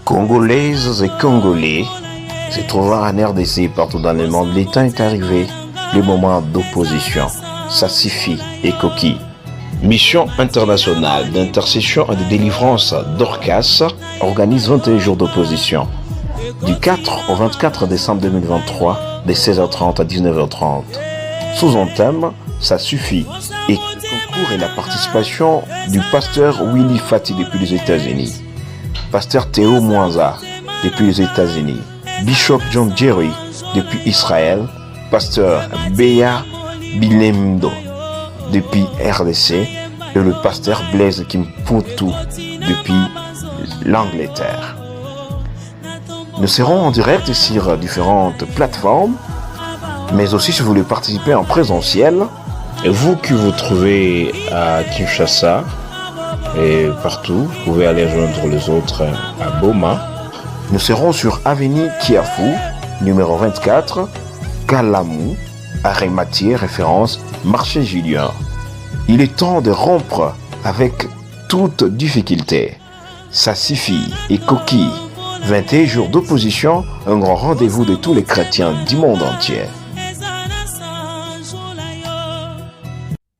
Congolaises et Congolais, se trouvant en RDC et partout dans le monde, le temps est arrivé, le moment d'opposition. Ça suffit et coquille. Mission internationale d'intercession et de délivrance d'Orcas organise 21 jours d'opposition. Du 4 au 24 décembre 2023, de 16h30 à 19h30. Sous un thème, ça suffit. Et le concours et la participation du pasteur Willy Fati depuis les États-Unis. Pasteur Théo Mwanza depuis les États-Unis. Bishop John Jerry depuis Israël. Pasteur Béa Bilemdo depuis RDC. Et le pasteur Blaise Kimputu depuis l'Angleterre. Nous serons en direct sur différentes plateformes, mais aussi si vous voulez participer en présentiel, vous qui vous trouvez à Kinshasa et partout, vous pouvez aller rejoindre les autres à Boma. Nous serons sur avenue Kiafu, numéro 24, Kalamu, arrêt Mathieu, référence Marché Julien. Il est temps de rompre avec toute difficulté. Ça suffit et coquille. 21 jours d'opposition, un grand rendez-vous de tous les chrétiens du monde entier.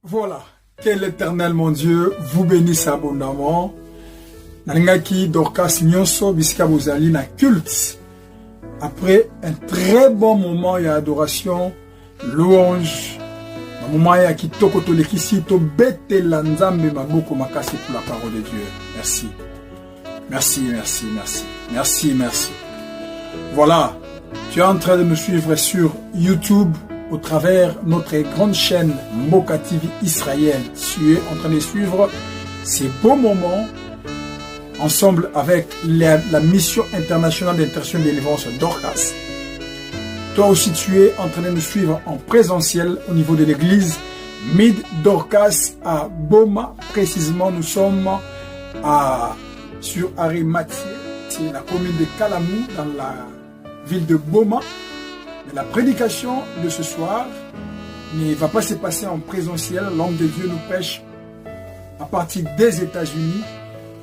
Voilà, que l'Éternel, mon Dieu, vous bénisse abondamment. Nalingaki Dorcas Nyonso Biska Bozali na culte. Après un très bon moment d'adoration, louange, un moment ya kitoko to lekisi to bete lanzambe maboko makasi pour la parole de Dieu. Merci. Merci, merci, merci. Merci, merci. Voilà, tu es en train de me suivre sur YouTube au travers notre grande chaîne Moka TV Israël. Tu es en train de suivre ces beaux moments ensemble avec la mission internationale d'intercession et de délivrance d'Orcas. Toi aussi, tu es en train de nous suivre en présentiel au niveau de l'église Mid d'Orcas à Boma. Précisément, nous sommes sur arrêt Mathieu, c'est la commune de Kalamu, dans la ville de Boma. Mais la prédication de ce soir ne va pas se passer en présentiel. L'homme de Dieu nous prêche à partir des États-Unis.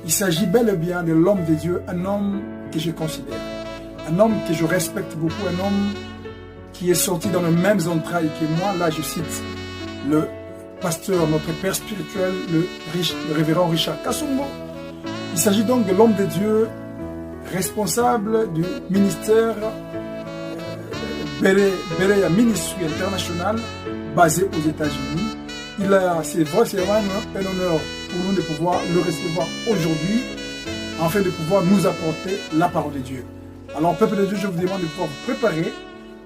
Il s'agit bel et bien de l'homme de Dieu, un homme que je considère, un homme que je respecte beaucoup, un homme qui est sorti dans les mêmes entrailles que moi. Là, je cite le pasteur, notre père spirituel, le révérend Richard Kasumbo. Il s'agit donc de l'homme de Dieu responsable du ministère Bereya Ministry International basé aux États-Unis. C'est vraiment un honneur pour nous de pouvoir le recevoir aujourd'hui afin de pouvoir nous apporter la parole de Dieu. Alors, peuple de Dieu, je vous demande de pouvoir vous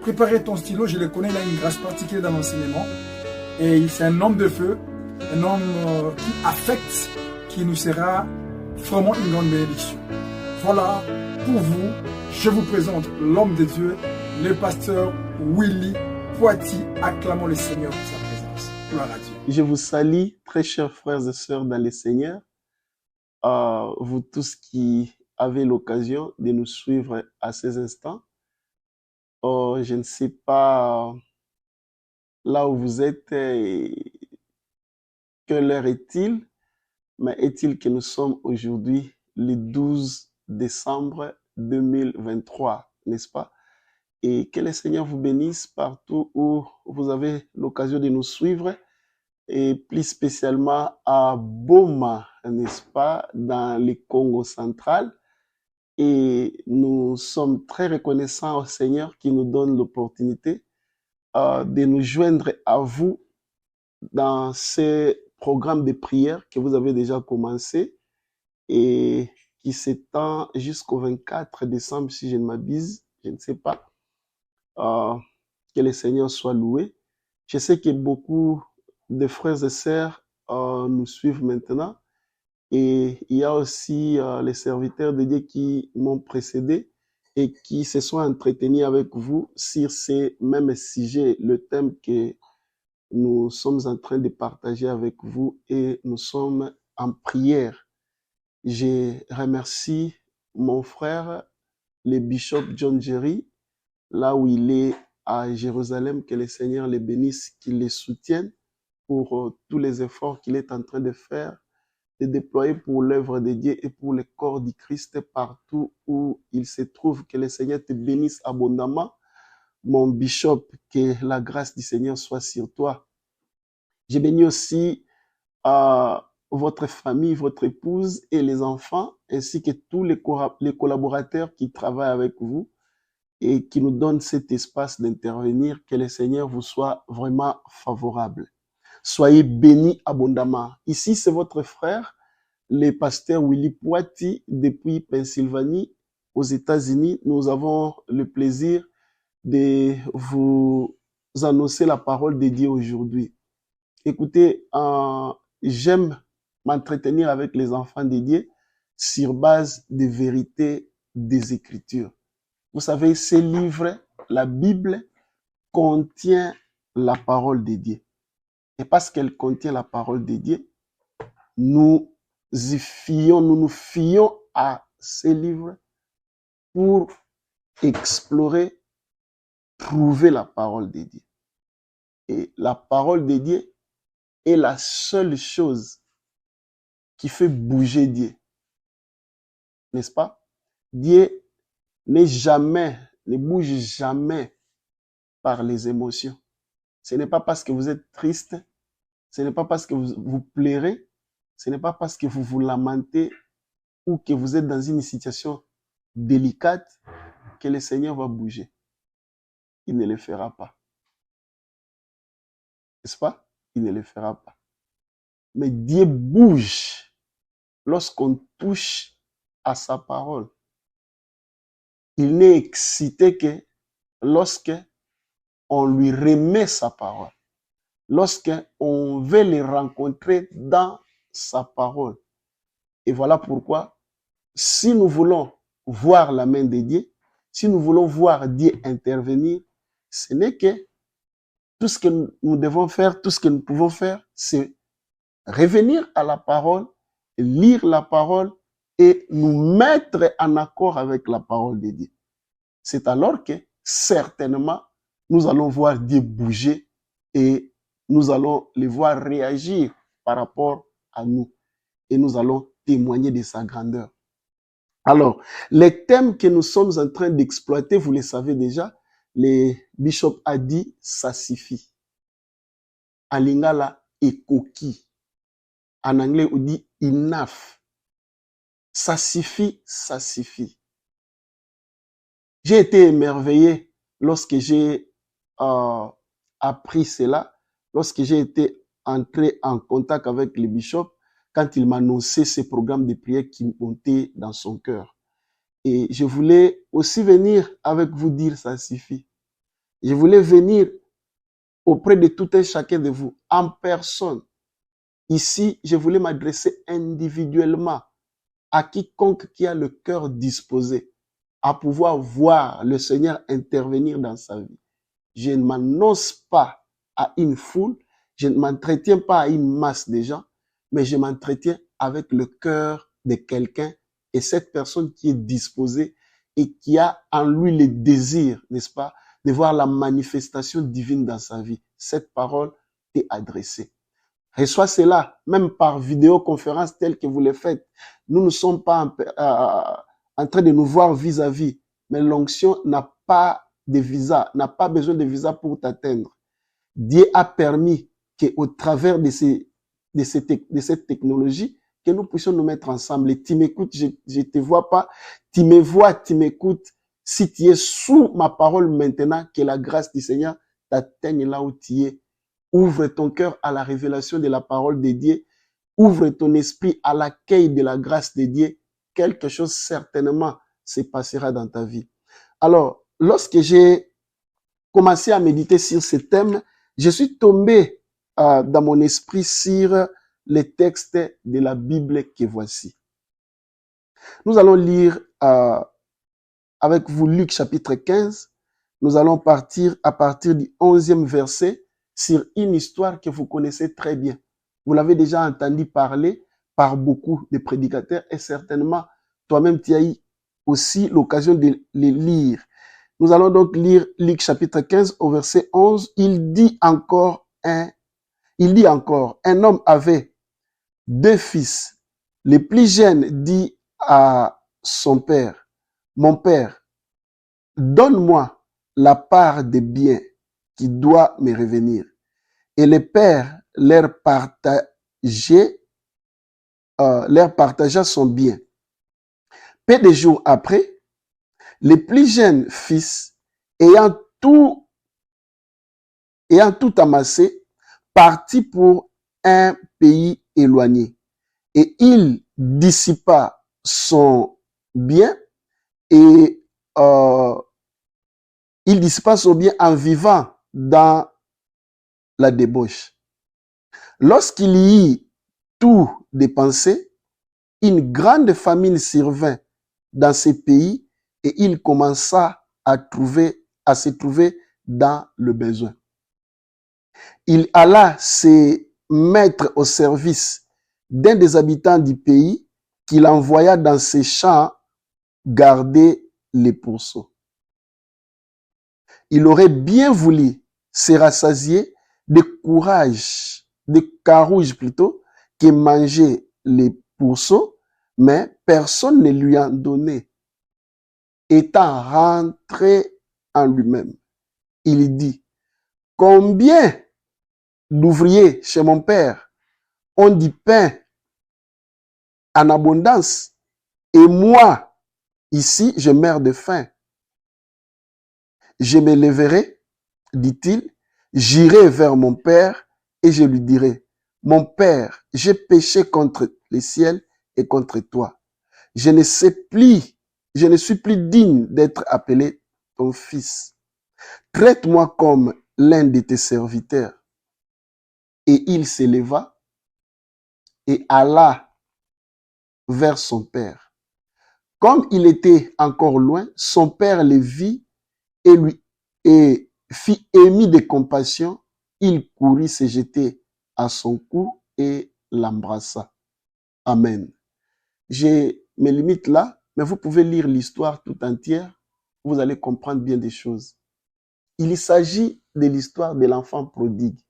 préparer ton stylo. Je le connais, il a une grâce particulière dans l'enseignement. Et c'est un homme de feu, un homme qui affecte, qui nous sera vraiment une grande bénédiction. Voilà, pour vous, je vous présente l'homme de Dieu, le pasteur Willy Fati. Acclamons le Seigneur pour sa présence. Gloire à Dieu. Je vous salue, très chers frères et sœurs dans le Seigneur. Vous tous qui avez l'occasion de nous suivre à ces instants. Je ne sais pas là où vous êtes, quelle heure est-il, mais est-il que nous sommes aujourd'hui le 12 décembre 2023, n'est-ce pas? Et que le Seigneur vous bénisse partout où vous avez l'occasion de nous suivre, et plus spécialement à Boma, n'est-ce pas, dans le Congo central. Et nous sommes très reconnaissants au Seigneur qui nous donne l'opportunité de nous joindre à vous dans ce programme de prière que vous avez déjà commencé et qui s'étend jusqu'au 24 décembre, si je ne m'abuse, je ne sais pas. Que le Seigneur soit loué. Je sais que beaucoup de frères et sœurs nous suivent maintenant, et il y a aussi les serviteurs de Dieu qui m'ont précédé et qui se sont entretenus avec vous sur ces mêmes sujets, le thème que nous sommes en train de partager avec vous, et nous sommes en prière. Je remercie mon frère, le bishop John Jerry, là où il est à Jérusalem, que le Seigneur les bénisse, qu'il les soutienne pour tous les efforts qu'il est en train de faire de déployer pour l'œuvre de Dieu et pour le corps du Christ partout où il se trouve. Que le Seigneur te bénisse abondamment. Mon bishop, que la grâce du Seigneur soit sur toi. Je bénis aussi votre famille, votre épouse et les enfants, ainsi que tous les collaborateurs qui travaillent avec vous et qui nous donnent cet espace d'intervenir. Que le Seigneur vous soit vraiment favorable. Soyez bénis abondamment. Ici, c'est votre frère, le pasteur Willy Poiti, depuis Pennsylvanie, aux États-Unis. Nous avons le plaisir de vous annoncer la parole de Dieu aujourd'hui. Écoutez, j'aime m'entretenir avec les enfants de Dieu sur base des vérités des Écritures. Vous savez, ces livres, la Bible, contient la parole de Dieu. Et parce qu'elle contient la parole de Dieu, nous nous fions à ces livres pour explorer, trouver la parole de Dieu. Et la parole de Dieu est la seule chose qui fait bouger Dieu. N'est-ce pas? Dieu ne bouge jamais par les émotions. Ce n'est pas parce que vous êtes triste, ce n'est pas parce que vous pleurez, ce n'est pas parce que vous vous lamentez ou que vous êtes dans une situation délicate que le Seigneur va bouger. Il ne le fera pas. N'est-ce pas? Il ne le fera pas. Mais Dieu bouge lorsqu'on touche à sa parole. Il n'est excité que lorsque on lui remet sa parole. Lorsqu'on veut le rencontrer dans sa parole. Et voilà pourquoi, si nous voulons voir la main de Dieu, si nous voulons voir Dieu intervenir, ce n'est que tout ce que nous devons faire, tout ce que nous pouvons faire, c'est revenir à la parole, lire la parole et nous mettre en accord avec la parole de Dieu. C'est alors que, certainement, nous allons voir Dieu bouger et nous allons les voir réagir par rapport à nous. Et nous allons témoigner de sa grandeur. Alors, les thèmes que nous sommes en train d'exploiter, vous les savez déjà, le bishop a dit, ça suffit. En lingala, ekoki. En anglais, on dit enough. Ça suffit, ça suffit. J'ai été émerveillé lorsque j'ai appris cela, lorsque j'ai été entré en contact avec le bishop, quand il m'a annoncé ces programmes de prière qui montaient dans son cœur. Et je voulais aussi venir avec vous dire ça suffit. Je voulais venir auprès de tout un chacun de vous, en personne. Ici, je voulais m'adresser individuellement à quiconque qui a le cœur disposé à pouvoir voir le Seigneur intervenir dans sa vie. Je ne m'annonce pas à une foule, je ne m'entretiens pas à une masse de gens, mais je m'entretiens avec le cœur de quelqu'un et cette personne qui est disposée et qui a en lui le désir, n'est-ce pas, de voir la manifestation divine dans sa vie. Cette parole est adressée. Reçois cela, même par vidéoconférence telle que vous le faites. Nous ne sommes pas en train de nous voir vis-à-vis, mais l'onction n'a pas de visa, n'a pas besoin de visa pour t'atteindre. Dieu a permis qu'au travers de cette technologie, que nous puissions nous mettre ensemble. Et tu m'écoutes, je ne te vois pas, tu me vois, tu m'écoutes. Si tu es sous ma parole maintenant, que la grâce du Seigneur t'atteigne là où tu es. Ouvre ton cœur à la révélation de la parole de Dieu. Ouvre ton esprit à l'accueil de la grâce de Dieu. Quelque chose certainement se passera dans ta vie. Alors, lorsque j'ai commencé à méditer sur ce thème, je suis tombé dans mon esprit sur les textes de la Bible que voici. Nous allons lire avec vous Luc chapitre 15. Nous allons partir à partir du 11e verset sur une histoire que vous connaissez très bien. Vous l'avez déjà entendu parler par beaucoup de prédicateurs et certainement toi-même tu as eu aussi l'occasion de les lire. Nous allons donc lire Luc chapitre 15 au verset 11. Il dit encore, un homme avait 2 fils Le plus jeune dit à son père, mon père, donne-moi la part des biens qui doit me revenir. Et le père leur partagea son bien. Peu de jours après, le plus jeune fils, ayant tout amassé, partit pour un pays éloigné. Et il dissipa son bien et il dissipa son bien en vivant dans la débauche. Lorsqu'il y eut tout dépensé, une grande famine survint dans ce pays et il commença à se trouver dans le besoin. Il alla se mettre au service d'un des habitants du pays qu'il envoya dans ses champs garder les pourceaux. Il aurait bien voulu se rassasier de carouges plutôt, que manger les pourceaux, mais personne ne lui en donnait. Étant rentré en lui-même, il dit, combien d'ouvriers chez mon père ont du pain en abondance, et moi, ici, je meurs de faim. Je me lèverai, dit-il, j'irai vers mon père et je lui dirai, mon père, j'ai péché contre le ciel et contre toi. Je ne suis plus digne d'être appelé ton fils. Traite-moi comme l'un de tes serviteurs. Et il s'éleva et alla vers son père. Comme il était encore loin, son père le vit et fit ému de compassion. Il courut se jeter à son cou et l'embrassa. Amen. Je me limite là, mais vous pouvez lire l'histoire tout entière. Vous allez comprendre bien des choses. Il s'agit de l'histoire de l'enfant prodigue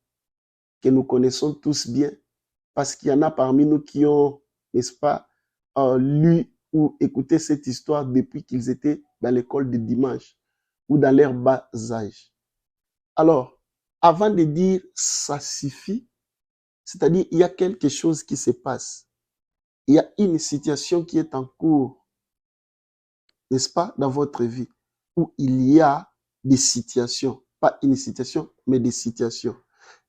que nous connaissons tous bien parce qu'il y en a parmi nous qui ont, n'est-ce pas, lu ou écouté cette histoire depuis qu'ils étaient dans l'école de dimanche ou dans leur bas âge. Alors, avant de dire ça suffit, c'est-à-dire il y a quelque chose qui se passe. Il y a une situation qui est en cours, n'est-ce pas, dans votre vie, où il y a des situations, pas une situation, mais des situations.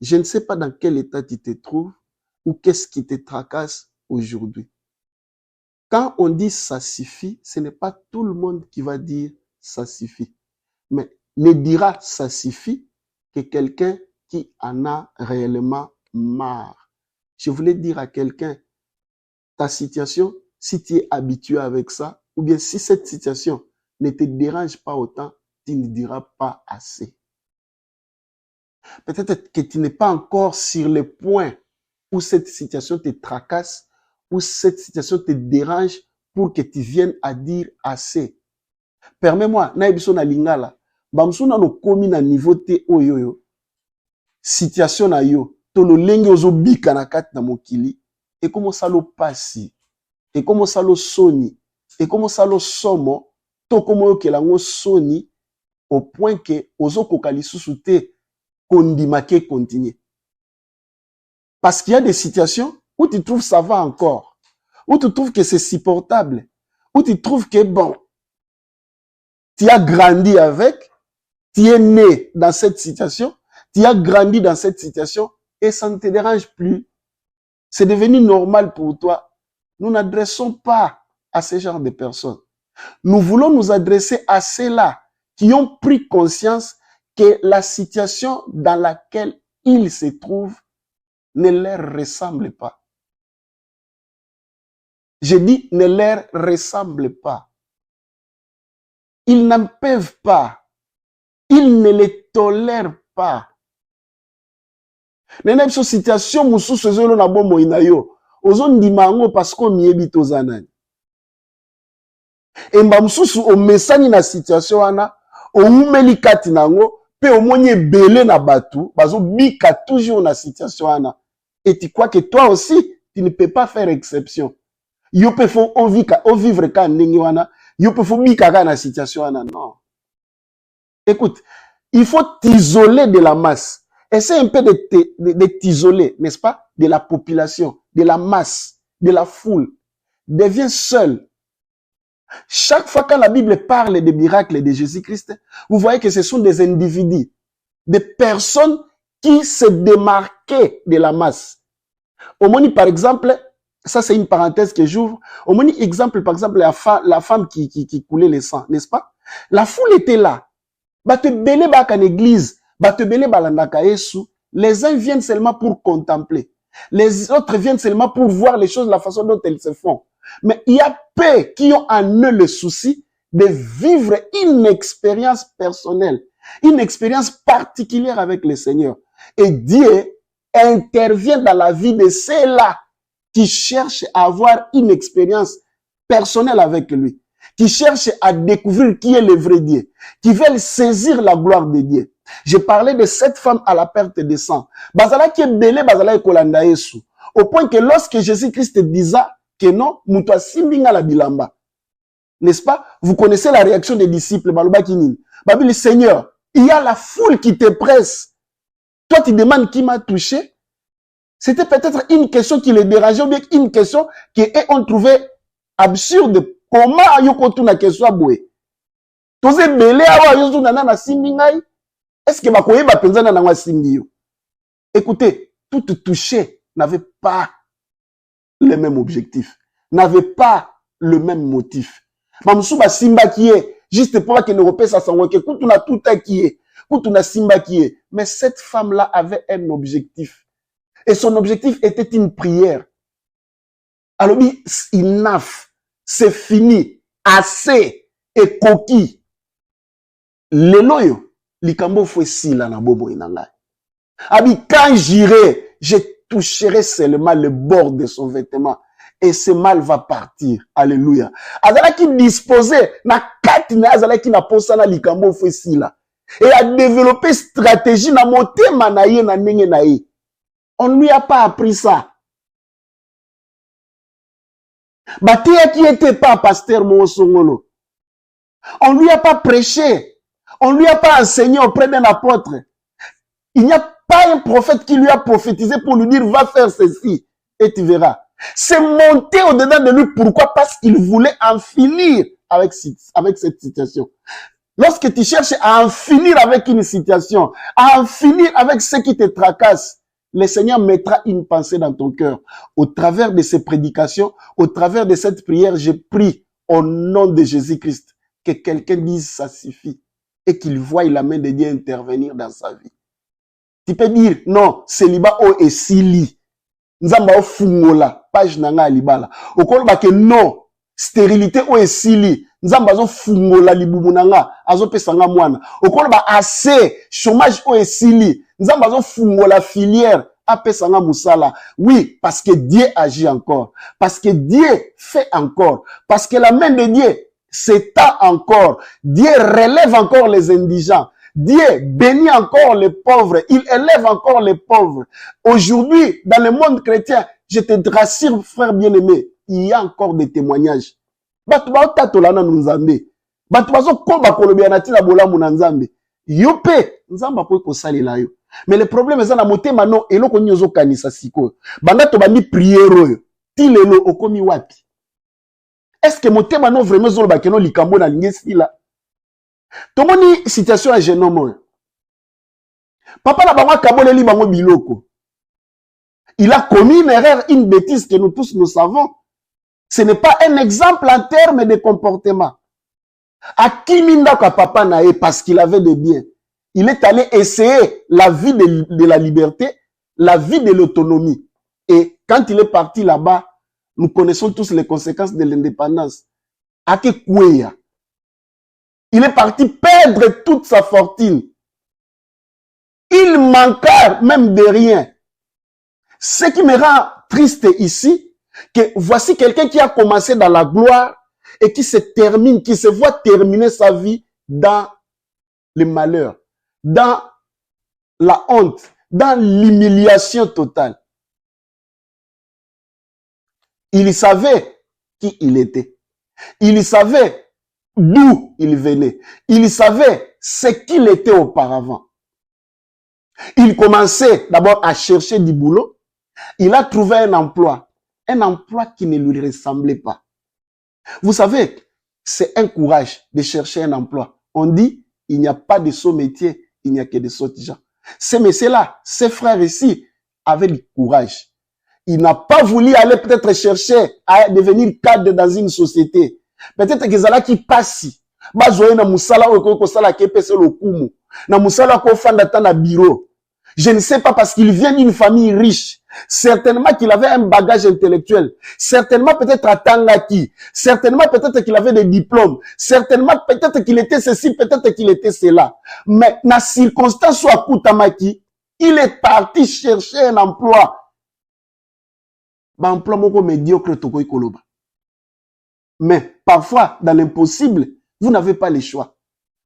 Je ne sais pas dans quel état tu te trouves ou qu'est-ce qui te tracasse aujourd'hui. Quand on dit ça suffit, ce n'est pas tout le monde qui va dire ça suffit. Mais ne dira ça suffit que quelqu'un qui en a réellement marre. Je voulais dire à quelqu'un, ta situation, si tu es habitué avec ça, ou bien si cette situation ne te dérange pas autant, tu ne diras pas assez. Peut-être que tu n'es pas encore sur le point où cette situation te tracasse, où cette situation te dérange pour que tu viennes à dire assez. Permets-moi, na ebiso na lingala, bamsu na no komi na niveau te oyoyo, situation na yo, to lo lenge ozo bika na kati na mokili, et comment ça lo pasi, et comment ça lo soni, et comment ça lo somo, to komo yo ke lango soni, au point que ozo kokali susu te, kondima ke continue. Parce qu'il y a des situations où tu trouves ça va encore, où tu trouves que c'est supportable, où tu trouves que bon, tu as grandi avec, tu es né dans cette situation, tu as grandi dans cette situation et ça ne te dérange plus. C'est devenu normal pour toi. Nous n'adressons pas à ce genre de personnes. Nous voulons nous adresser à ceux-là qui ont pris conscience que la situation dans laquelle ils se trouvent ne leur ressemble pas. Je dis ne leur ressemble pas. Ils n'en peuvent pas. Ils ne les tolèrent pas. Nene biso situation mususu ezolo na bomoi na yo. Ozo ndima yango parce qu'on miyebi toza nani. Emba mususu omesani na situation wana, oumeli kati nango, pe omoni ebele na batu, bazo bika toujours na situation wana. Et tu crois que toi aussi, tu ne peux pas faire exception. Yo pe faut vivre ka ndenge wana, yo pe faut bika ka na situation wana. Non. Écoute, il faut t'isoler de la masse. Essaie un peu de t'isoler, n'est-ce pas? De la population, de la masse, de la foule. Deviens seul. Chaque fois que la Bible parle des miracles de Jésus-Christ, vous voyez que ce sont des individus, des personnes qui se démarquaient de la masse. Au moins, par exemple, ça c'est une parenthèse que j'ouvre. Au moins, exemple, par exemple, la femme qui coulait le sang, n'est-ce pas? La foule était là. Les uns viennent seulement pour contempler. Les autres viennent seulement pour voir les choses, la façon dont elles se font. Mais il y a peu qui ont en eux le souci de vivre une expérience personnelle, une expérience particulière avec le Seigneur. Et Dieu intervient dans la vie de ceux-là qui cherchent à avoir une expérience personnelle avec lui, qui cherchent à découvrir qui est le vrai Dieu, qui veulent saisir la gloire de Dieu. Je parlais de cette femme à la perte de sang. Bazala qui est belé, bazala et kolanda Yesu. Au point que lorsque Jésus-Christ disait que non, moutoua simbinga la bilamba. N'est-ce pas? Vous connaissez la réaction des disciples, Baloba Kinin. Babi, Seigneur, il y a la foule qui te presse. Toi, tu demandes qui m'a touché. C'était peut-être une question qui les dérangeait ou bien une question qu'on trouvait absurde. Comment yoko tu na question aboué? Toze belé awa yozu nana simbingai. Est-ce que bakoye bapenzana na simbiyo? Écoutez, tout touché n'avait pas le même objectif, n'avait pas le même motif. Mamsuba simba qui est, juste pour que ne repère sa sangue, que kutuna tout qui est, kutuna simba qui est. Mais cette femme-là avait un objectif. Et son objectif était une prière. Alors, enough, c'est fini, assez, et coquille. Le loyo, likambo fwe sila na bobo inanga. Abi, quand j'irai, je toucherai seulement le bord de son vêtement. Et ce mal va partir. Alléluia. Azala qui disposait, na katina, azala qui na posana likambo fwe sila. Et a développé stratégie na motema na ye na nenge na ye. On ne lui a pas appris ça. Batéa qui était pas pasteur Monsongolo. On ne lui a pas prêché. On ne lui a pas enseigné auprès d'un apôtre. Il n'y a pas un prophète qui lui a prophétisé pour lui dire va faire ceci et tu verras. C'est monté au-dedans de lui. Pourquoi? Parce qu'il voulait en finir avec cette situation. Lorsque tu cherches à en finir avec une situation, à en finir avec ce qui te tracasse, le Seigneur mettra une pensée dans ton cœur. Au travers de ces prédications, au travers de cette prière, je prie au nom de Jésus-Christ que quelqu'un dise ça suffit et qu'il voie la main de Dieu intervenir dans sa vie. Tu peux dire non, célibat o et sili. Nzamba o fungola, page nanga alibala. Okoloba ke non, stérilité o et sili. Nzamba zo fungola libubu nanga, azo pesanga mwana. Okoloba assez, chômage o et sili. Nzamba zo fungola filière, apesanga musala. Oui, parce que Dieu agit encore. Parce que Dieu fait encore. Parce que la main de Dieu s'étend encore. Dieu relève encore les indigents. Dieu bénit encore les pauvres. Il élève encore les pauvres. Aujourd'hui, dans le monde chrétien, je te rassure, frère bien-aimé, il y a encore des témoignages. Mais le problème est que maintenant, et l'on connaît aux kanisa siko. Banda to bani priero yo. Ti lelo okomi wapi. Est-ce que moté maintenant vraiment zolo bakeno likambo na lingesi la? Tomoni situation à jeune homme. Papa la bango kaboleli bango biloko. Il a commis une erreur, une bêtise que nous tous nous savons. Ce n'est pas un exemple en termes de comportement. À qui minda ka papa nae parce qu'il avait des biens. Il est allé essayer la vie de la liberté, la vie de l'autonomie. Et quand il est parti là-bas, nous connaissons tous les conséquences de l'indépendance. Ake Kouya. Il est parti perdre toute sa fortune. Il manqua même de rien. Ce qui me rend triste ici, que voici quelqu'un qui a commencé dans la gloire et qui se voit terminer sa vie dans le malheur, dans la honte, dans l'humiliation totale. Il savait qui il était. Il savait d'où il venait. Il savait ce qu'il était auparavant. Il commençait d'abord à chercher du boulot. Il a trouvé un emploi qui ne lui ressemblait pas. Vous savez, c'est un courage de chercher un emploi. On dit, il n'y a pas de sot métier, il n'y a que de sots gens. Ces messieurs-là, ces frères ici, avaient du courage. Il n'a pas voulu aller peut-être chercher à devenir cadre dans une société. Peut-être qu'ils allaient qui passent. Bazoé na musala oko sala kepese lokumu. Na musala ko fanda ta na bureau. Je ne sais pas parce qu'il vient d'une famille riche. Certainement qu'il avait un bagage intellectuel. Certainement peut-être à Tangaki. Certainement peut-être qu'il avait des diplômes. Certainement peut-être qu'il était ceci, peut-être qu'il était cela. Mais dans la circonstance où à Kutamaki, il est parti chercher un emploi. Un emploi moko médiocre toko ikoloba. Mais parfois, dans l'impossible, vous n'avez pas le choix.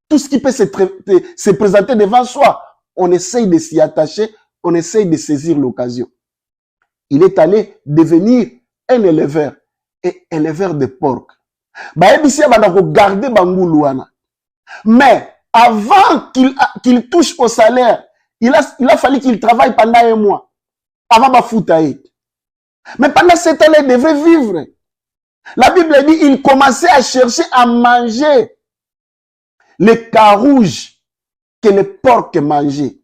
Tout ce qui peut se présenter devant soi, on essaye de s'y attacher, on essaye de saisir l'occasion. Il est allé devenir un éleveur, et éleveur de porc. Mais avant qu'il touche au salaire, il a fallu qu'il travaille pendant un mois, avant de foutre. Mais pendant cette année, il devait vivre. La Bible dit il commençait à chercher à manger les carouges que les porcs mangeaient.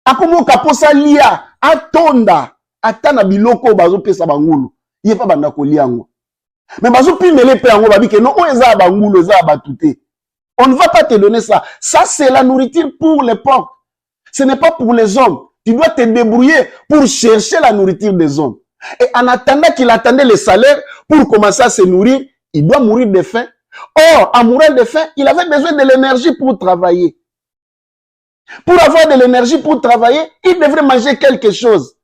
Akomo kaposa lia atonda atana biloko bazo pesa bangulu ye pa banda ko liango. Mais bazo pimele pe yango babi ke non o eza bangulu eza batute. On ne va pas te donner ça. Ça c'est la nourriture pour les porcs. Ce n'est pas pour les hommes. Tu dois te débrouiller pour chercher la nourriture des hommes. Et en attendant qu'il attendait le salaire pour commencer à se nourrir, il doit mourir de faim. Or, en mourant de faim, il avait besoin de l'énergie pour travailler. Pour avoir de l'énergie pour travailler, il devrait manger quelque chose.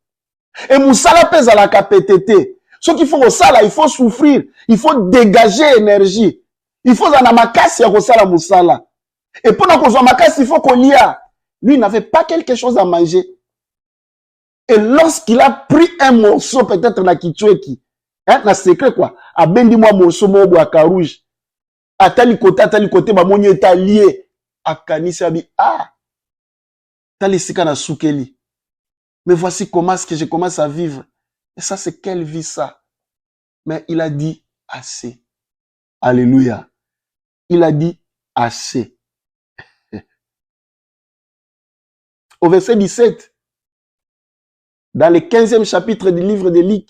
Et Moussala pèse à la KPTT. Ce qu'il faut au sala, il faut souffrir. Il faut dégager énergie. Il faut en amakasi à Rosala Moussala. Et pendant qu'on soit amakasi, il faut qu'on y a. Lui, il n'avait pas quelque chose à manger. Et lorsqu'il a pris un morceau, peut-être na kitchweki, hein, na secret quoi, a bendi moi morceau mo à carouge, à tali côté, ba monyo est allié, à Kanisabi, ah, tali sika na soukeli. Mais voici comment est-ce que je commence à vivre. Et ça, c'est quelle vie ça? Mais il a dit assez. Alléluia. Il a dit assez. Au verset 17, dans le 15e chapitre du livre de Luc,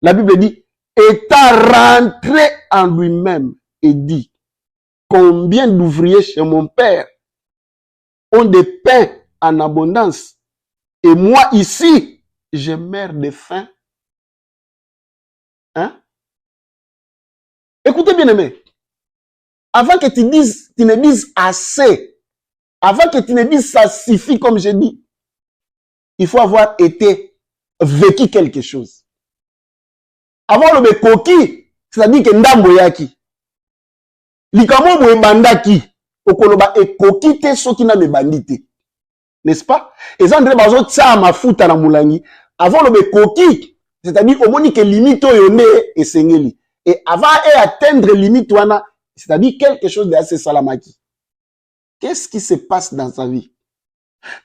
la Bible dit, étant rentré en lui-même et dit, combien d'ouvriers chez mon père ont des pains en abondance et moi ici, je meurs de faim. Hein? Écoutez bien aimé, avant que tu ne dises assez, avant que tu ne dises ça suffit comme je dis, il faut avoir été vécu quelque chose. Avant le koki, c'est-à-dire que ndambo yaki. Likamo mo bandaki, okoloba e koki te soki na me bandite. N'est-ce pas? Et ça ndre bazo tsa mafuta na mulangi. Avant le koki, c'est-à-dire au moni que limite yone et sengeli. Et avant et atteindre limite wana, c'est-à-dire quelque chose de assez salamaki. Qu'est-ce qui se passe dans sa vie?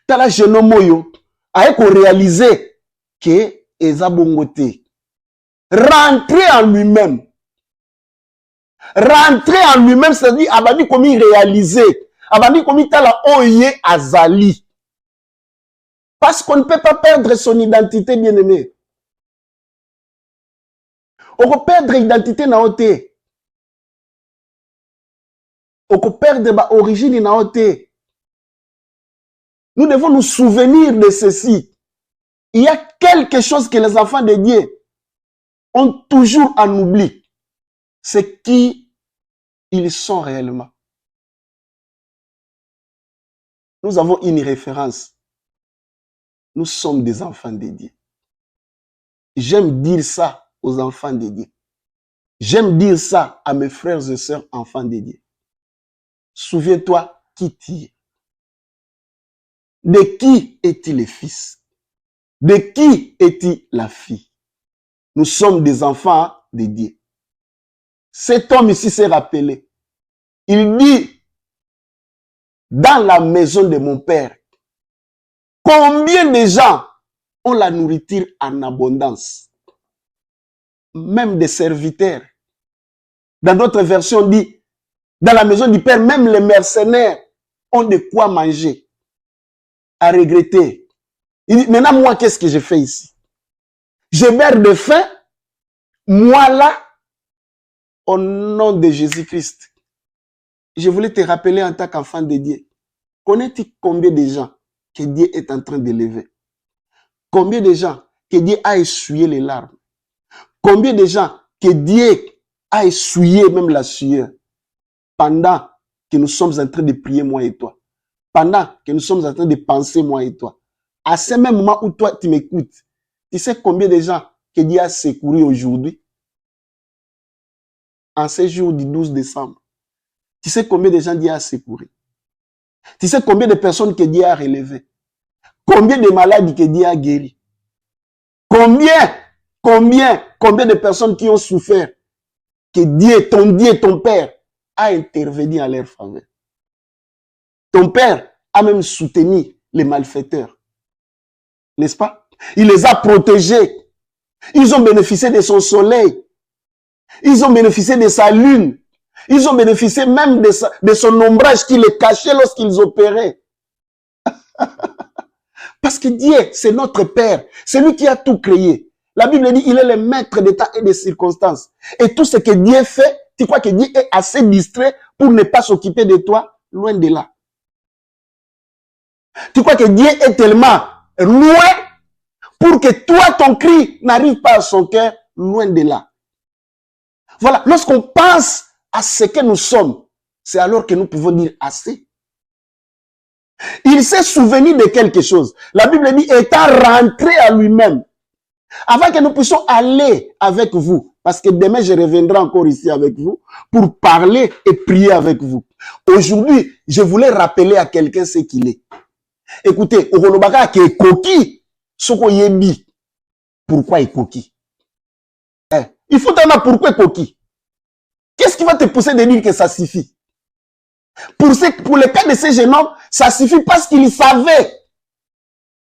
Tala jeune moyo a réalisé que eza bongote. Rentrer en lui-même. Rentrer en lui-même, c'est-à-dire abandi komi réaliser. Abandi komi tala oye azali. Parce qu'on ne peut pas perdre son identité, bien-aimé. On peut perdre l'identité na ote. On peut perdre ma origine na ote. Nous devons nous souvenir de ceci. Il y a quelque chose que les enfants de Dieu ont toujours en oubli. C'est qui ils sont réellement. Nous avons une référence. Nous sommes des enfants de Dieu. J'aime dire ça aux enfants de Dieu. J'aime dire ça à mes frères et sœurs enfants de Dieu. Souviens-toi qui tu es. De qui est-il le fils? De qui est-il la fille? Nous sommes des enfants de Dieu. Cet homme ici s'est rappelé. Il dit, dans la maison de mon père, combien de gens ont la nourriture en abondance? Même des serviteurs. Dans d'autres versions, on dit, dans la maison du père, même les mercenaires ont de quoi manger. À regretter. Il dit, maintenant, moi, qu'est-ce que je fais ici? Je meurs de faim, moi là, au nom de Jésus-Christ. Je voulais te rappeler en tant qu'enfant de Dieu. Connais-tu combien de gens que Dieu est en train d'élever? Combien de gens que Dieu a essuyé les larmes? Combien de gens que Dieu a essuyé même la sueur pendant que nous sommes en train de prier, moi et toi? Pendant que nous sommes en train de penser, moi et toi? À ce même moment où toi, tu m'écoutes, tu sais combien de gens que Dieu a secouru aujourd'hui? En ce jour du 12 décembre. Tu sais combien de gens Dieu a secouru? Tu sais combien de personnes que Dieu a relevées? Combien de maladies que Dieu a guéri? Combien de personnes qui ont souffert que Dieu, ton Père, a intervenu à leur faveur? Ton Père a même soutenu les malfaiteurs. N'est-ce pas? Il les a protégés. Ils ont bénéficié de son soleil. Ils ont bénéficié de sa lune. Ils ont bénéficié même de son ombrage qui les cachait lorsqu'ils opéraient. Parce que Dieu, c'est notre Père. C'est lui qui a tout créé. La Bible dit, il est le maître des temps et des circonstances. Et tout ce que Dieu fait, tu crois que Dieu est assez distrait pour ne pas s'occuper de toi? Loin de là. Tu crois que Dieu est tellement loin pour que toi, ton cri n'arrive pas à son cœur? Loin de là. Voilà, lorsqu'on pense à ce que nous sommes, c'est alors que nous pouvons dire assez. Il s'est souvenu de quelque chose. La Bible dit, étant rentré à lui-même, avant que nous puissions aller avec vous, parce que demain je reviendrai encore ici avec vous, pour parler et prier avec vous. Aujourd'hui, je voulais rappeler à quelqu'un ce qu'il est. Écoutez, Okolobaka qui est coquille, Soko Yebi. Pourquoi il est coquille? Il faut t'en pourquoi coquille. Qu'est-ce qui va te pousser de dire que ça suffit? Pour le cas de ces jeunes hommes, ça suffit parce qu'il savait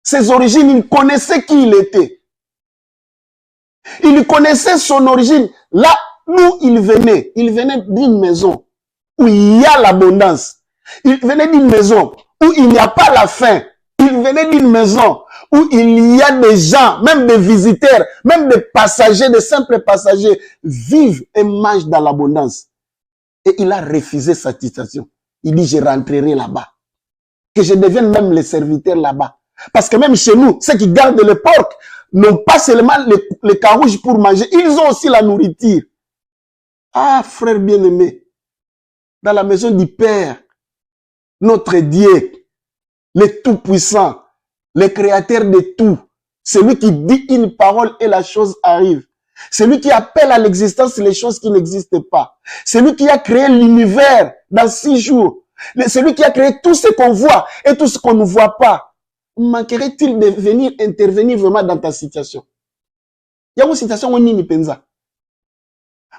ses origines, il connaissait qui il était. Il connaissait son origine. Là où il venait d'une maison où il y a l'abondance. Il venait d'une maison où il n'y a pas la faim. Il venait d'une maison où il y a des gens, même des visiteurs, même des passagers, des simples passagers, vivent et mangent dans l'abondance. Et il a refusé sa situation. Il dit, je rentrerai là-bas. Que je devienne même le serviteur là-bas. Parce que même chez nous, ceux qui gardent le porc n'ont pas seulement les carouges pour manger, ils ont aussi la nourriture. Ah, frère bien-aimé, dans la maison du Père, notre Dieu, le Tout-Puissant, le Créateur de tout, celui qui dit une parole et la chose arrive. Celui qui appelle à l'existence les choses qui n'existent pas. Celui qui a créé l'univers dans 6 jours. Celui qui a créé tout ce qu'on voit et tout ce qu'on ne voit pas. Manquerait-il de venir intervenir vraiment dans ta situation? Il y a une situation où on n'y pensa.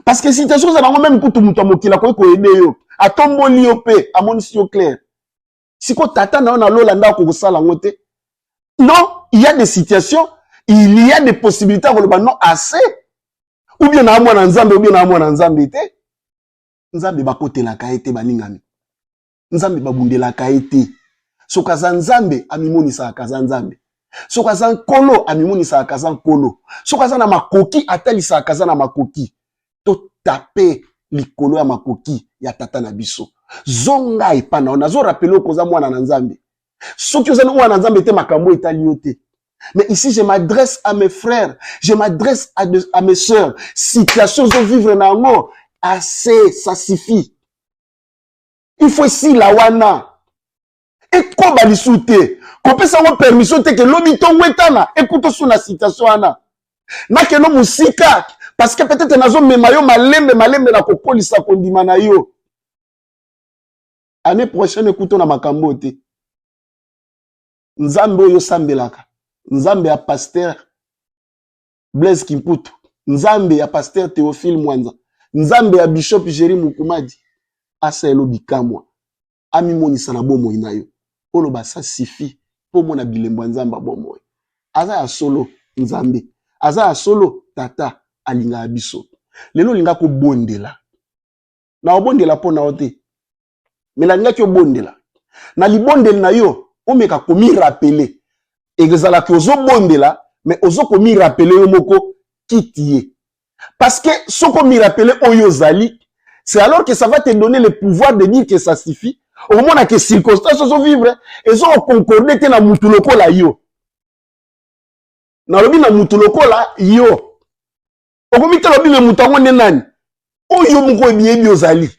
Parce que situation, ça va même pour tout le monde qui l'a aider yo. À ton bon liopé, à mon sio clair. Si ko tata na on a l'olanda ko sala ngote. Non, il y a des situations, il y a des possibilités pour le non assez. Ou bien na mwana nzambe ou bien na mwana nzambe te. Nzambe ba kotela ka ete baningami. Nzambe ba bundela ka ete. Sokaza nzambe amimoni sa kaza nzambe. Sokaza nkolo amimoni sa kaza nkolo. Sokaza na makoki atali sa kaza na makoki. To taper likolo ya makoki ya tata na biso. Zonga epana on azo rappeler koza mwana na nzambe. Soki ozana mwana na nzambe te makambo etali yo te. Mais ici, je m'adresse à mes frères, je m'adresse à mes sœurs. Situation de vivre dans le monde, assez, ça suffit. Il faut ici la wana. Et quoi va l'issouter? Qu'on peut savoir permission que l'obito wetana. Écoute sur la situation ana. Na que no musika. Parce que peut-être nazo memayo malembe na kokolisa kondima na yo. Année prochaine, écoutons na makambo te. Nzambe yo sambelaka. Nzambe a pasteur Blaise Kimputu. Nzambe ya pasteur Théophile Mwanza, Nzambe ya Bishop Jerry Mukumadi, asa elobi kamwa, ami monisa na bomo inayo, oloba sa sifi, po mona bilembo Nzamba bomo. Aza ya solo Nzambe, aza ya solo tata alinga abiso. Lelo linga ko bondela. Na obondela po na ote. Mela linga ki obondela. Na libondel na yo, omeka komi rappeler. Ezala ki ozo bondela, mais ozo komi rappeler yo moko kitiye. Parce que soko mi rappeler oyo zali, c'est alors que ça va te donner le pouvoir de dire que ça suffit. Au moment où les circonstances sont vivre, elles ont concordé que na mutuloko la yo. Na lobi na mutuloko la yo. Okomite lobi le mutango nenani. Oyo moko ebiyebi ozali.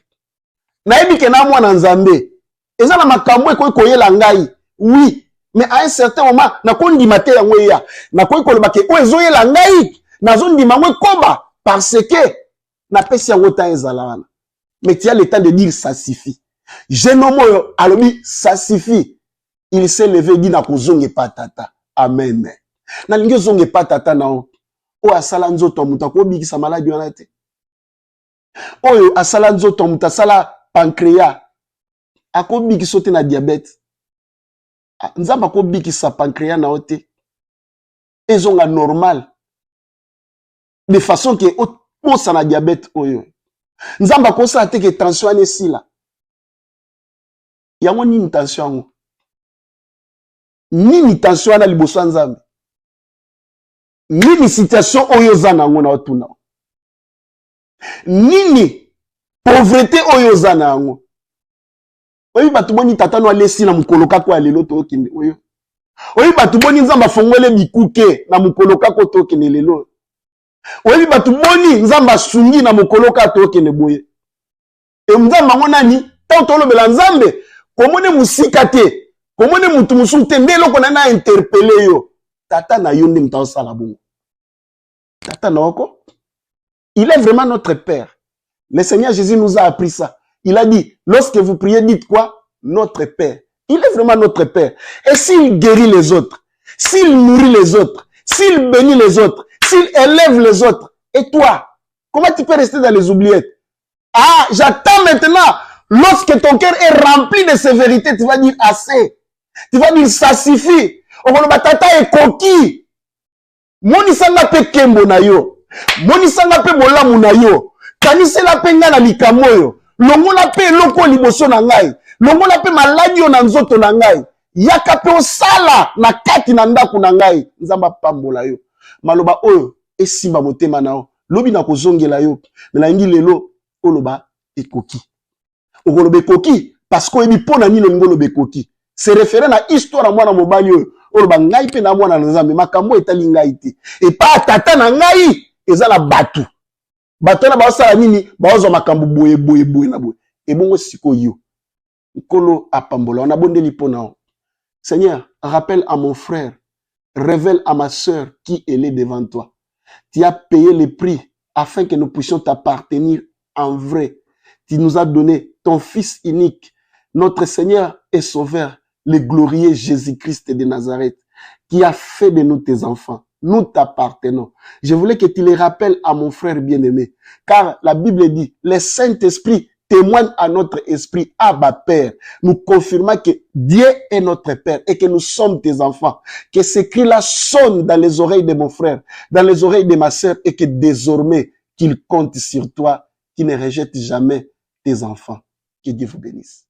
Na yebi ke na mwana Nzambe. Eza na makambo ekoyela ngai. Oui, mais à un certain moment na kondima te yango ya. Na koyeba ke o ezoyela ngai. Na zondima ngo koba parce que na pesi yango ta ezala wana. Mais tu as le temps de dire ça suffit. Jeune homme alobi ça suffit. Il s'est levé dit na kozonge patata. Amen. Na lingi zonge patata na o. O asala nzoto muta ko bikisa maladi wana te. Oyo asala nzoto muta sala pancréas. Akobikisa te na diabète. Nzamba ko bikisa pancréas na ote. Ezonga normal. De façon que o sa na diabète oyo. Nzamba ko sa te que tension ane sila. Yango nini tension yango? Nini tension na liboso Nzambe? Nini situation oyo zana ngo na otuna? Nini pauvreté oyo zana ngo? Oyi batu boni tata no alesi na mukoloka ko alelo to kende oyo. Oyi batu boni Nzamba fongole bikuke na mukoloka ko to kende lelo. Oyi batu boni Nzamba sungi na mukoloka to kende boye. E Nzamba ngo nani? Tanto lobela Nzambe, komone musika te, komone mutu musu te ndelo ko na interpeller yo. Tata na yo nde mta sala bongo. Tata na oko. Il est vraiment notre Père. Le Seigneur Jésus nous a appris ça. Il a dit, lorsque vous priez, dites quoi? Notre Père. Il est vraiment notre Père. Et s'il guérit les autres, s'il nourrit les autres, s'il bénit les autres, s'il élève les autres, et toi, comment tu peux rester dans les oubliettes? Ah, j'attends maintenant. Lorsque ton cœur est rempli de ces vérités, tu vas dire assez. Tu vas dire ça suffit. Tata est coquille. Moni sanga pe kembo na yo. Moni sanga pe bolamu na yo. Kanise la pe nga na likamo yo. Longo la pe loko liboso na ngai. Longo la pe maladi yo na nzoto na ngai. Yaka pe osala na kati na ndako na ngai. Nzamba pambola yo. Maloba oyo esimba motema na yo. Lobi na kozongela yo. Mela ngi lelo oloba ekoki. Okoloba ekoki parce que ebi pona nino ngoloba ekoki. C'est référé na histoire à mwana mobali oyo. Oloba ngai pe na mwana Nzambe makambo etali ngai te. Et pas tata na ngai ezala batu. Batu na baosala nini baozo makambo boye na boye. Et bongo siko yo. Nkolo apambola on a bondeli pona. Seigneur, rappelle à mon frère, révèle à ma sœur qui elle est devant toi. Tu as payé le prix afin que nous puissions t'appartenir en vrai. Tu nous as donné ton fils unique, notre Seigneur et Sauveur, le glorieux Jésus-Christ de Nazareth, qui a fait de nous tes enfants. Nous t'appartenons. Je voulais que tu les rappelles à mon frère bien-aimé, car la Bible dit, le Saint-Esprit témoigne à notre esprit, Abba Père, nous confirmant que Dieu est notre Père et que nous sommes tes enfants. Que ce cri-là sonne dans les oreilles de mon frère, dans les oreilles de ma sœur, et que désormais, qu'il compte sur toi, qu'il ne rejette jamais tes enfants. Que Dieu vous bénisse.